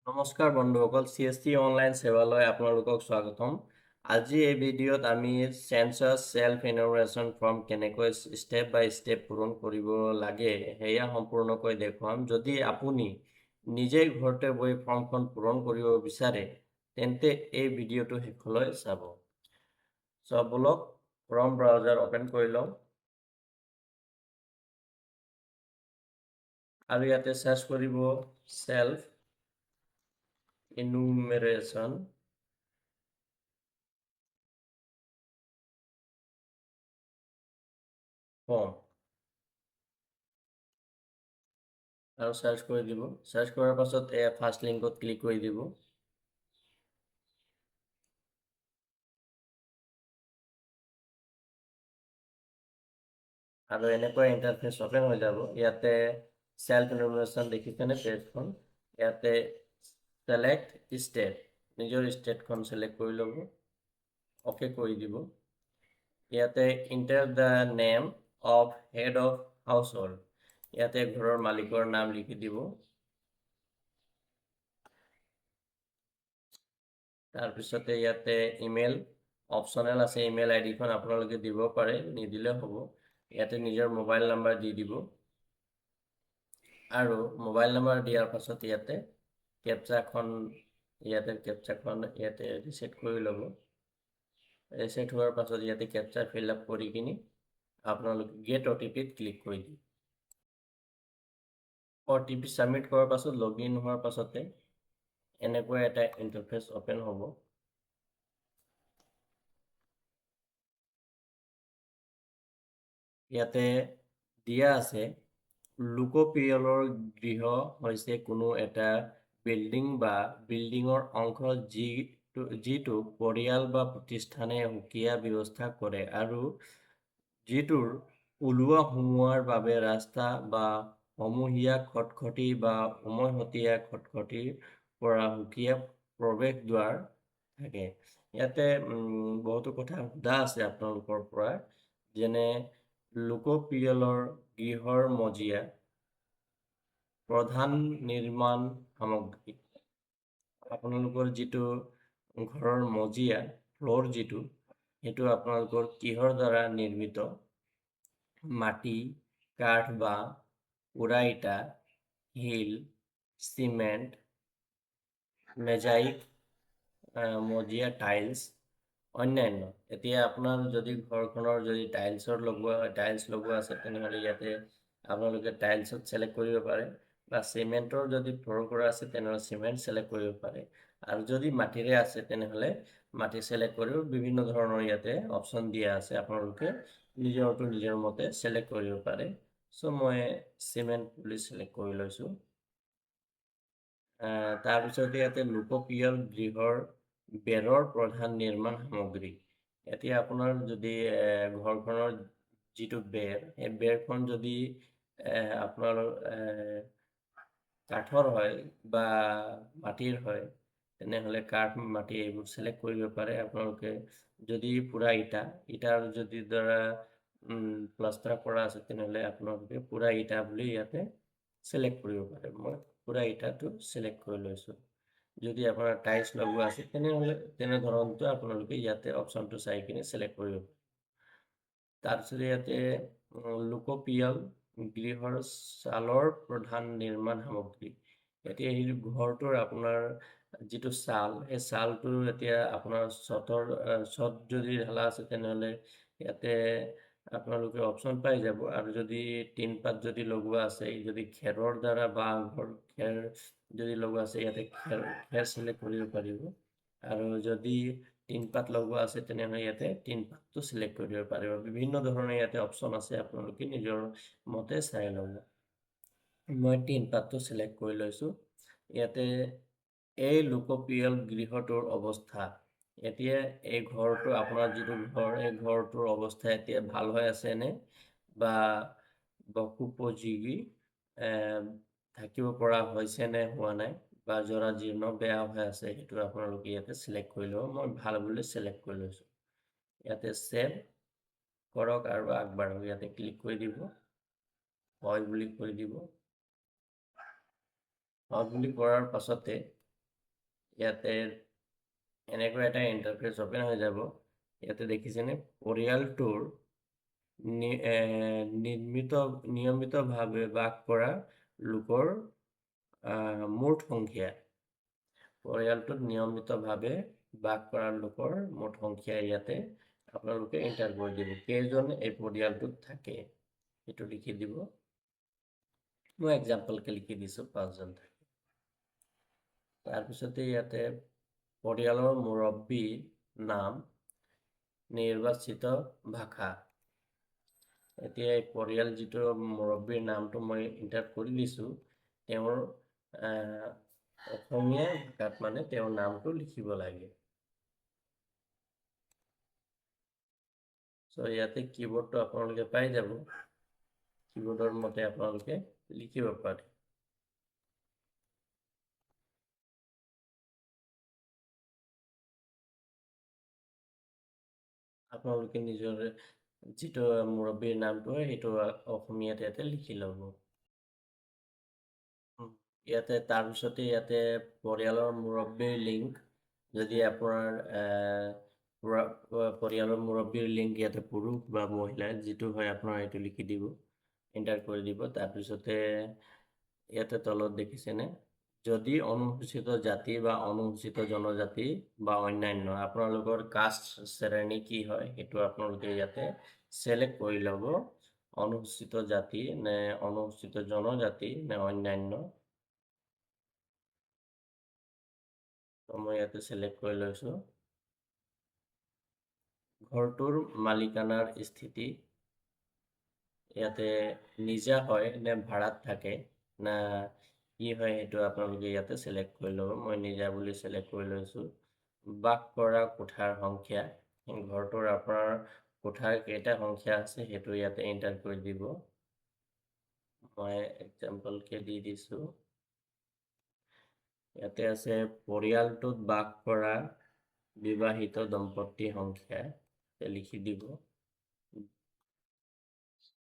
নমস্কাৰ বন্ধুসকল, CST online সেৱালৈ আপোনালোকক স্বাগতম। আজি এই ভিডিঅ'ত আমি সেন্সাছ সেল্ফ এনুমেৰেশ্যন ফৰ্ম কেনেকৈ ষ্টেপ বাই ষ্টেপ পূৰণ কৰিব লাগে সেয়া সম্পূৰ্ণকৈ দেখুৱাম। যদি আপুনি নিজেই ঘৰতে বহি ফৰ্মখন পূৰণ কৰিব বিচাৰে তেন্তে এই ভিডিঅ'টো শেষলৈ চাব। বলক ক্ৰম ব্ৰাউজাৰ অপেন কৰি লওঁ আৰু ইয়াতে সাৰ্চ কৰিব সেল্ফ এনুমেৰেশ্যন ফৰ্ম আৰু সাৰ্চ কৰি দিব। সাৰ্চ কৰাৰ পাছত ফাৰ্ষ্ট লিংকত ক্লিক কৰি দিব। আৰু এনেকুৱা ইণ্টাৰফেচ অপেন হৈ যাব। ইয়াতে সেল্ফ এনুমেৰেশ্যন দেখিছেনে পেজখন? ইয়াতে সেলেক্ট ষ্টেট, নিজৰ ষ্টেটখন সেলেক্ট কৰি ল'ব, অকে কৰি দিব। ইয়াতে inter the name of head of house hold, ইয়াতে ঘৰৰ মালিকৰ নাম লিখি দিব। তাৰপিছতে ইয়াতে ইমেইল অপশ্যনেল আছে, ইমেইল আইডিখন আপোনালোকে দিব পাৰে, নিদিলে হ'ব। ইয়াতে নিজৰ মোবাইল নাম্বাৰ দি দিব আৰু মোবাইল নাম্বাৰ দিয়াৰ পাছত ইয়াতে কেপচাখন ইয়াতে ৰিছেট কৰি ল'ব। ৰিছেট হোৱাৰ পাছত ইয়াতে কেপচা ফিল আপ কৰি কিনি আপোনালোকে গেট OTP ক্লিক কৰি দিব। OTP সাবমিট কৰাৰ পাছত লগইন হোৱাৰ পাছতে এনেকুৱা এটা ইণ্টাৰফেচ অপেন হ'ব। ইয়াতে দিয়া আছে লোকপিয়লৰ গৃহ হৈছে কোনো এটা বিল্ডিং বা বিল্ডিঙৰ অংশ যিটো পৰিয়াল বা প্ৰতিষ্ঠানে সুকীয়া ব্যৱস্থা কৰে আৰু যিটোৰ ওলোৱা সোমোৱাৰ বাবে ৰাস্তা বা সমূহীয়া খটখটি বা উমৈহতীয়া খটখটিৰ পৰা সুকীয়া প্ৰৱেশ দ্বাৰ থাকে। ইয়াতে বহুতো কথা সোধা আছে আপোনালোকৰ পৰা, যেনে লোকপিয়লৰ গৃহৰ মজিয়া, প্ৰধান নিৰ্মাণ সামগ্ৰী, আপোনালোকৰ যিটো ঘৰৰ মজিয়া ফ্ল'ৰ যিটো, সেইটো আপোনালোকৰ কিহৰ দ্বাৰা নিৰ্মিত? মাটি, কাঠ বা পোৰা ইটা, শিল, চিমেণ্ট, মেজাইক, মজিয়া টাইলছ, অন্যান্য। এতিয়া আপোনাৰ যদি ঘৰখনৰ যদি টাইলছ লগোৱা আছে তেনেহ'লে ইয়াতে আপোনালোকে টাইলছত সেলেক্ট কৰিব পাৰে, বা চিমেণ্টৰ যদি ফ্ল'ৰ কৰা আছে তেনেহ'লে চিমেণ্ট সেলেক্ট কৰিব পাৰে, আৰু যদি মাটিৰে আছে তেনেহ'লে মাটি সেলেক্ট কৰিও বিভিন্ন ধৰণৰ ইয়াতে অপশ্যন দিয়া আছে, আপোনালোকে নিজৰ মতে সেলেক্ট কৰিব পাৰে। মই চিমেণ্ট বুলি সেলেক্ট কৰি লৈছোঁ। তাৰপিছতে ইয়াতে লোকপিয়ল গৃহৰ বেৰৰ প্ৰধান নিৰ্মাণ সামগ্ৰী। এতিয়া আপোনাৰ যদি ঘৰখনৰ যিটো বেৰ, সেই বেৰখন যদি আপোনাৰ কাঠৰ হয় বা মাটিৰ হয় তেনেহ'লে কাঠ, মাটি এইবোৰ সেলেক্ট কৰিব পাৰে। আপোনালোকে যদি পোৰা ইটাৰ যদি দ্বাৰা প্লাষ্টাৰ কৰা আছে তেনেহ'লে আপোনালোকে পোৰা ইটা বুলি ইয়াতে সেলেক্ট কৰিব পাৰে। মই পোৰা ইটাটো সেলেক্ট কৰি লৈছোঁ। যদি আপোনাৰ টাইলছ লগোৱা আছে তেনেহ'লে তেনেধৰণটো আপোনালোকে ইয়াতে অপশ্যনটো চাই কিনে সেলেক্ট কৰিব। তাৰপিছতে ইয়াতে লোকপিয়ল গৃহৰ ছালৰ প্ৰধান নিৰ্মাণ সামগ্ৰী। এতিয়া সেই ঘৰটোৰ আপোনাৰ যিটো ছাল, সেই ছালটো এতিয়া আপোনাৰ ছট যদি ঢালা আছে তেনেহ'লে ইয়াতে আপোনালোকে অপশ্যন পাই যাব। আৰু যদি টিনপাত যদি লগোৱা আছে, যদি খেৰৰ দ্বাৰা বা খেৰ যদি লগোৱা আছে ইয়াতে খেৰ সেলেক্ট কৰিব পাৰিব। আৰু যদি টিনপাত লগোৱা আছে তেনেহ'লে ইয়াতে টিনপাতটো সেলেক্ট কৰিব পাৰিব। বিভিন্ন ধৰণৰ ইয়াতে অপশ্যন আছে, আপোনালোকে নিজৰ মতে চাই ল'ব। মই টিনপাতটো সেলেক্ট কৰি লৈছোঁ। ইয়াতে এই লোকপিয়ল গৃহটোৰ অৱস্থা, এতিয়া এই ঘৰটো আপোনাৰ যিটো ঘৰ, এই ঘৰটোৰ অৱস্থা এতিয়া ভাল হৈ আছেনে বা বসুপযোগী থাকিব পৰা হৈছে নে হোৱা নাই, বা জৰাজীৰ্ণ বেয়া হৈ আছে, সেইটো আপোনালোকে ইয়াতে সেলেক্ট কৰি ল'ব। মই ভাল বুলি সেলেক্ট কৰি লৈছোঁ। ইয়াতে ছেভ কৰক আৰু আগবাঢ়ক, ইয়াতে ক্লিক কৰি দিব, হয় বুলি কৰি দিব। হয় বুলি কৰাৰ পাছতে ইয়াতে এনেকৈ এটা ইণ্টাৰফেচ অপেন হৈ যাব। ইয়াতে দেখিছেনে পৰিয়ালটোৰ নিয়মিতভাৱে বাস কৰা লোকৰ মুঠ সংখ্যা। পৰিয়ালটোত নিয়মিতভাৱে বাস কৰা লোকৰ মুঠ সংখ্যা ইয়াতে আপোনালোকে এণ্টাৰ কৰি দিব। কেইজন এই পৰিয়ালটোত থাকে সেইটো লিখি দিব। মই এক্সাম্পলকে লিখি দিছোঁ 5 জন থাকে। তাৰপিছতে ইয়াতে পৰিয়ালৰ মুৰব্বীৰ নাম, নিৰ্বাচিত ভাষা। এতিয়া এই পৰিয়াল যিটো মুৰব্বীৰ নামটো মই এণ্টাৰ কৰি দিছোঁ, তেওঁৰ অসমীয়া ভাষাত মানে তেওঁৰ নামটো লিখিব লাগে। চ' ইয়াতে কীবোৰ্ডটো আপোনালোকে পাই যাব। কীবোৰ্ডৰ মতে আপোনালোকে লিখিব পাৰে। আপোনালোকে নিজৰ যিটো মুৰব্বীৰ নামটো হয় সেইটো অসমীয়াত ইয়াতে লিখি ল'ব। ইয়াতে তাৰপিছতে ইয়াতে পৰিয়ালৰ মুৰব্বীৰ লিংক, যদি আপোনাৰ পৰিয়ালৰ মুৰব্বীৰ লিংক ইয়াতে পুৰুষ বা মহিলা যিটো হয় আপোনাৰ এইটো লিখি দিব, এণ্টাৰ কৰি দিব। তাৰপিছতে ইয়াতে তলত দেখিছেনে যদি অনুসূচিত জাতি বা অনুসূচিত জনজাতি বা অন্যান্য আপোনালোকৰ কাষ্ট শ্ৰেণী কি হয় সেইটো আপোনালোকে ইয়াতে চিলেক্ট কৰি ল'ব। অনুসূচিত জাতি নে অনুসূচিত জনজাতি নে অন্যান্য, মই ইয়াতে চিলেক্ট কৰি লৈছোঁ। ঘৰটোৰ মালিকানাৰ স্থিতি ইয়াতে নিজা হয় নে ভাড়াত থাকে না কি হয় সেইটো আপোনালোকে ইয়াতে চিলেক্ট কৰি ল'ব। মই নিজা বুলি চিলেক্ট কৰি লৈছোঁ। বাস কৰা কোঠাৰ সংখ্যা, ঘৰটোৰ আপোনাৰ কোঠাৰ কেইটা সংখ্যা আছে সেইটো ইয়াতে এণ্টাৰ কৰি দিব। মই এক্সাম্পলকে দি দিছোঁ। ইয়াতে আছে পৰিয়ালটোত বাস কৰা বিবাহিত দম্পতীৰ সংখ্যা, লিখি দিব।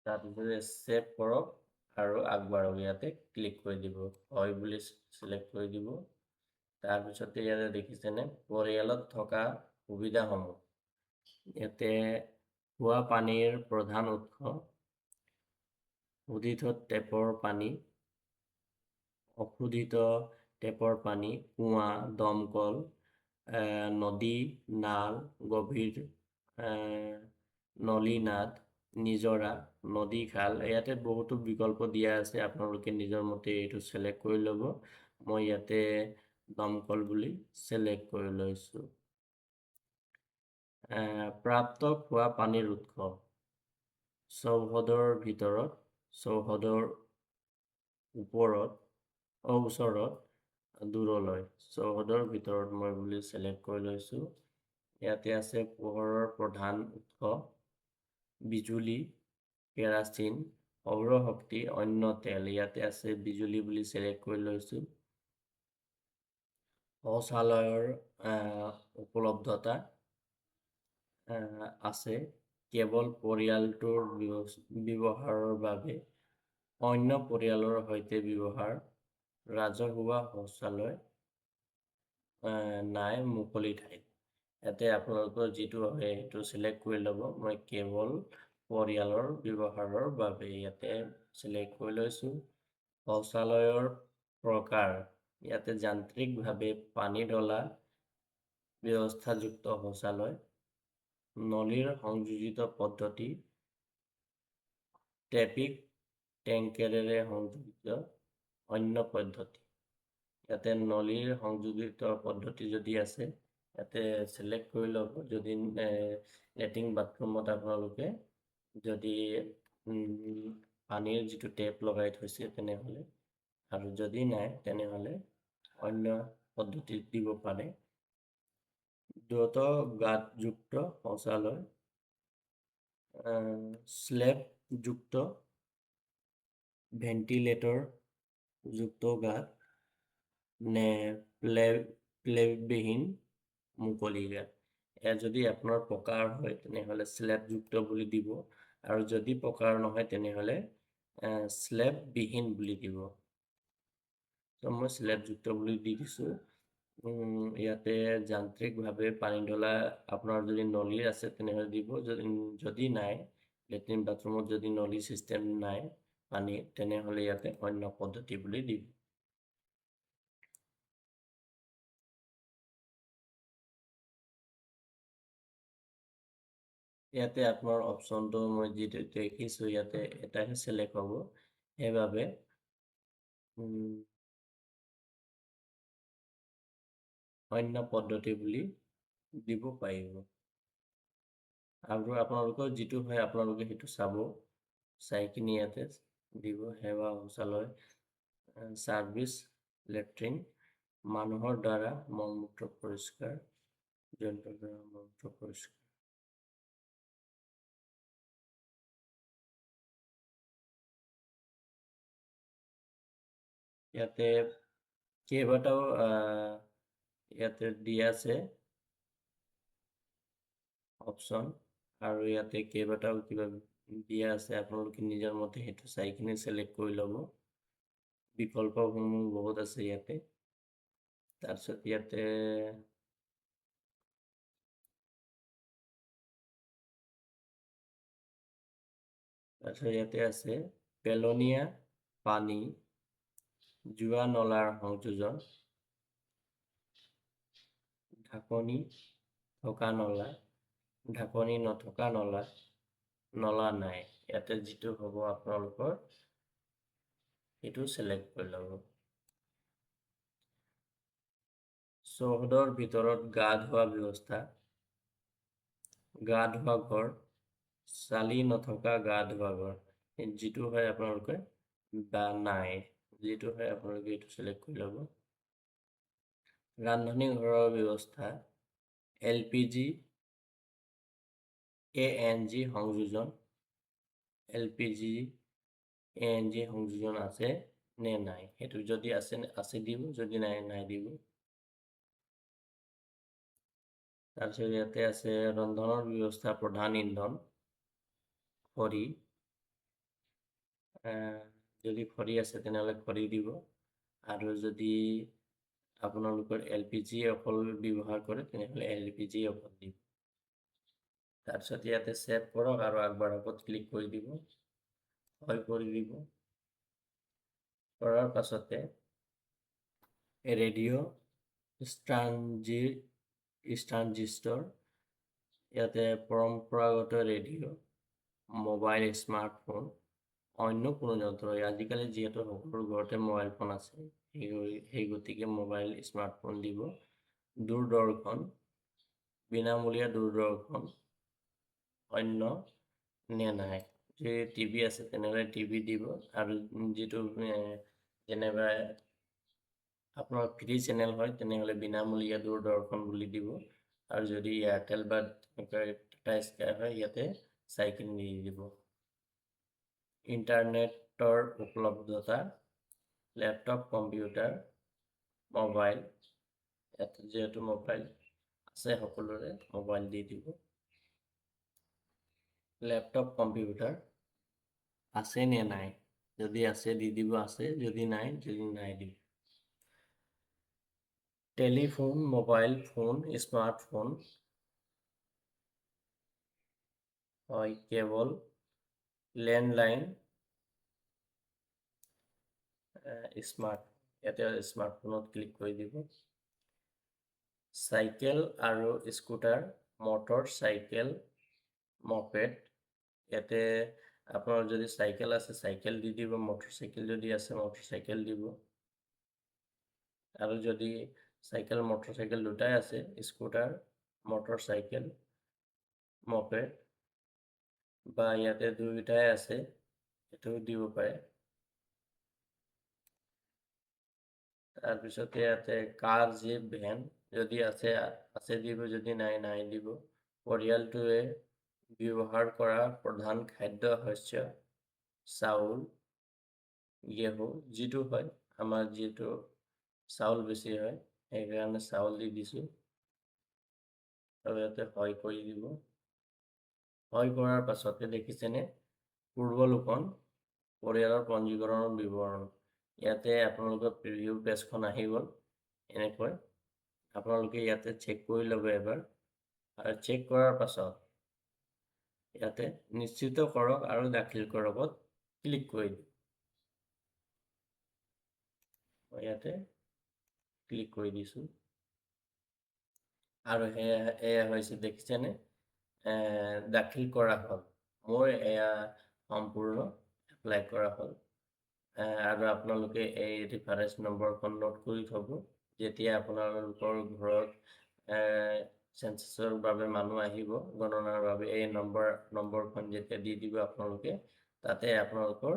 তাৰপিছতে ছেভ কৰক আৰু আগবাঢ়ক ইয়াতে ক্লিক কৰি দিব। হয় বুলি চিলেক্ট কৰি দিব। তাৰপিছতে ইয়াতে দেখিছেনে পৰিয়ালত থকা সুবিধাসমূহ, ইয়াতে খোৱা পানীৰ প্ৰধান উৎস, শোধিত টেপৰ পানী, অশোধিত টেপৰ পানী, কুঁৱা, দমকল, নদী, নাল, গভীৰ নলীনাদ, নিজৰা, নদী, খাল, ইয়াতে বহুতো বিকল্প দিয়া আছে। আপোনালোকে নিজৰ মতে এইটো চিলেক্ট কৰি ল'ব। মই ইয়াতে দমকল বুলি চিলেক্ট কৰি লৈছোঁ। প্ৰাপ্ত খোৱা পানীৰ উৎস, চৌহদৰ ভিতৰত, চৌহদৰ ওচৰত, দূৰলৈ। চৌহদৰ ভিতৰত মই বুলি চিলেক্ট কৰি লৈছোঁ। ইয়াতে আছে পোহৰৰ প্ৰধান উৎস, বিজুলী, কেৰাচিন, সৌৰশক্তি, অন্য তেল, ইয়াতে আছে বিজুলী বুলি চিলেক্ট কৰি লৈছোঁ। শৌচালয়ৰ উপলব্ধতা আছে কেৱল পৰিয়ালটোৰ ব্যৱহাৰৰ বাবে, অন্য পৰিয়ালৰ সৈতে ব্যৱহাৰ, ৰাজহুৱা শৌচালয় নাই, মুকলি ঠাইত। ইয়াতে আপোনালোকৰ যিটো হয় সেইটো চিলেক্ট কৰি ল'ব। মই কেৱল পৰিয়ালৰ ব্যৱহাৰৰ বাবে ইয়াতে চিলেক্ট কৰি লৈছোঁ। শৌচালয়ৰ প্ৰকাৰ, ইয়াতে যান্ত্ৰিকভাৱে পানী ঢলা ব্যৱস্থাযুক্ত শৌচালয়, নলীৰ সংযোজিত পদ্ধতি, টেপিক টেংকেৰে সংযোজিত অন্য পদ্ধতি। ইয়াতে নলীৰ সংযোজিত পদ্ধতি যদি আছে ইয়াতে চিলেক্ট কৰি ল'ব। যদি লেট্ৰিন বাথৰুমত আপোনালোকে যদি পানীৰ যিটো টেপ লগাই থৈছে তেনেহ'লে, আৰু যদি নাই তেনেহ'লে অন্য পদ্ধতিত দিব পাৰে। দ্ৰুত গাঁতযুক্ত শৌচালয়, স্লেবযুক্ত, ভেণ্টিলেটৰ যুক্ত গাঁত নে প্লেবিহীন মুকলি গাঁত। যদি আপোনাৰ পকাৰ হয় তেনেহ'লে স্লেবযুক্ত বুলি দিব, আৰু যদি পকাৰ নহয় তেনেহ'লে স্লেববিহীন বুলি দিব। ত' মই স্লেবযুক্ত বুলি দি দিছোঁ। ইয়াতে যান্ত্ৰিকভাৱে পানী ঢলা আপোনাৰ যদি নলীৰ আছে তেনেহ'লে দিব, যদি নাই, লেট্ৰিন বাথৰুমত যদি নলী ছিষ্টেম নাই পানী, তেনেহ'লে ইয়াতে অন্য পদ্ধতি বুলি দিব। ইয়াতে আপোনাৰ অপশ্যনটো মই যিটো দেখিছোঁ ইয়াতে এটাহে চিলেক্ট হ'ব, সেইবাবে অন্য পদ্ধতি বুলি দিব পাৰিব। আৰু আপোনালোকৰ যিটো হয় আপোনালোকে সেইটো চাব, চাই কিনি ইয়াতে দিব। সেৱা শৌচালয়, ছাৰ্ভিচ, লেট্ৰিন, মানুহৰ দ্বাৰা মলমূত্ৰ পৰিষ্কাৰ, যন্ত্ৰৰ দ্বাৰা মলমূত্ৰ পৰিষ্কাৰ। ইয়াতে কেইবাটাও ইয়াতে দিয়া আছে অপশ্যন, আৰু ইয়াতে কেইবাটাও কিবা দিয়া আছে, আপোনালোকে নিজৰ মতে সেইটো চাই কিনি চিলেক্ট কৰি ল'ব। বিকল্পসমূহ বহুত আছে ইয়াতে। তাৰপিছত ইয়াতে আছে পেলনীয়া পানী যোৱা নলাৰ সংযোজন, ঢাকনি থকা নলা, ঢাকনি নথকা নলা নাই। ইয়াতে যিটো হ'ব আপোনালোকৰ সেইটো চিলেক্ট কৰি ল'ব। চৌহদৰ ভিতৰত গা ধোৱা ব্যৱস্থা, গা ধোৱা ঘৰ, চালি নথকা গা ধোৱা ঘৰ, যিটো হয় আপোনালোকে বা নাই, যিটো হয় আপোনালোকে এইটো চিলেক্ট কৰি ল'ব। ৰান্ধনী ঘৰৰ ব্যৱস্থা, LPG ANG সংযোজন, LPG ANG সংযোজন আছে নে নাই, সেইটো যদি আছে দিব, যদি নাই দিব। তাৰপিছত ইয়াতে আছে ৰন্ধনৰ ব্যৱস্থা, প্ৰধান ইন্ধন খৰি, যদি খৰি আছে তেনেহ'লে খৰি দিব, আৰু যদি আপোনালোকৰ LPG অকল ব্যৱহাৰ কৰে তেনেহ'লে LPG অকল দিব। তাৰপিছত ইয়াতে ছেভ কৰক আৰু আগবাঢ়কত ক্লিক কৰি দিব, হয় কৰি দিব। কৰাৰ পাছতে ৰেডিঅ' ট্ৰানজিষ্টৰ, ইয়াতে পৰম্পৰাগত ৰেডিঅ', মোবাইল, স্মাৰ্টফোন, অন্য কোনো যন্ত্ৰ, আজিকালি যিহেতু সকলো ঘৰতে মোবাইল ফোন আছে, সেই গতিকে মোবাইল, স্মাৰ্টফোন দিব। দূৰদৰ্শন, বিনামূলীয়া দূৰদৰ্শন, অন্য নে নাই, যদি টিভি আছে তেনেহ'লে টিভি দিব, আৰু যিটো যেনিবা আপোনাৰ ফ্ৰী চেনেল হয় তেনেহ'লে বিনামূলীয়া দূৰদৰ্শন বুলি দিব, আৰু যদি এয়াৰটেল বা টাটা স্কাই হয় ইয়াতে চাই কিনি দি দিব। ইণ্টাৰনেটৰ উপলব্ধতা, লেপটপ, কম্পিউটাৰ, মোবাইল, ইয়াত যিহেতু মোবাইল আছে সকলোৰে, মোবাইল দি দিব। লেপটপ, কম্পিউটাৰ আছে নে নাই, যদি আছে দি দিব আছে, যদি নাই দিব। টেলিফোন, মোবাইল ফোন, স্মাৰ্টফোন, হয় কেবল, লেণ্ডলাইন, ইয়াতে স্মাৰ্টফোনত ক্লিক কৰি দিব। চাইকেল আৰু স্কুটাৰ, মটৰ চাইকেল, মপেড, ইয়াতে আপোনাৰ যদি চাইকেল আছে চাইকেল দি দিব, মটৰ চাইকেল যদি আছে মটৰ চাইকেল দিব, আৰু যদি চাইকেল মটৰ চাইকেল দুটাই আছে, স্কুটাৰ, মটৰ চাইকেল, মপেড, বা ইয়াতে দুয়োটাই আছে সেইটোও দিব পাৰে। তাৰপিছতে ইয়াতে কাৰ, জীপ, ভেন, যদি আছে দিব, যদি নাই দিব। পৰিয়ালটোৱে ব্যৱহাৰ কৰা প্ৰধান খাদ্য শস্য, চাউল, গেহু, যিটো হয় আমাৰ যিটো চাউল বেছি হয় সেইকাৰণে চাউল দি দিছোঁ, আৰু ইয়াতে হয় কৰি দিব। হয় কৰাৰ পাছতে দেখিছেনে পূৰ্বলোকন, পৰিয়ালৰ পঞ্জীকৰণৰ বিৱৰণ, ইয়াতে আপোনালোকৰ প্ৰিভিউ পেজখন আহি গ'ল এনেকৈ। আপোনালোকে ইয়াতে চেক কৰি ল'ব এবাৰ, আৰু চেক কৰাৰ পাছত ইয়াতে নিশ্চিত কৰক আৰু দাখিল কৰকত ক্লিক কৰি দিয়ক। মই ইয়াতে ক্লিক কৰি দিছোঁ, আৰু এয়া হৈছে দেখিছেনে, দাখিল কৰা হ'ল। মোৰ এয়া সম্পূৰ্ণ এপ্লাই কৰা হ'ল। আৰু আপোনালোকে এই ৰেফাৰেন্স নম্বৰখন নোট কৰি থ'ব। যেতিয়া আপোনালোকৰ ঘৰত চেঞ্চাছৰ বাবে মানুহ আহিব, গণনাৰ বাবে এই নম্বৰখন যেতিয়া দি দিব আপোনালোকে, তাতে আপোনালোকৰ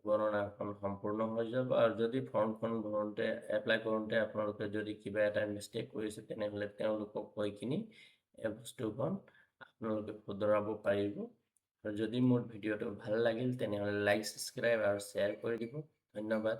গণনাখন সম্পূৰ্ণ হৈ যাব। আৰু যদি ফৰ্মখন ভৰোঁতে এপ্লাই কৰোঁতে আপোনালোকে যদি কিবা এটা মিষ্টেক কৰিছে, তেনেহ'লে তেওঁলোকক কৈ কিনি এই বস্তুখন আপোনালোকে শুধৰাব পাৰিব। আৰু যদি মোৰ ভিডিঅ'টো ভাল লাগিল, তেনেহ'লে লাইক, ছাবস্ক্ৰাইব আৰু শ্বেয়াৰ কৰি দিব। ধন্যবাদ।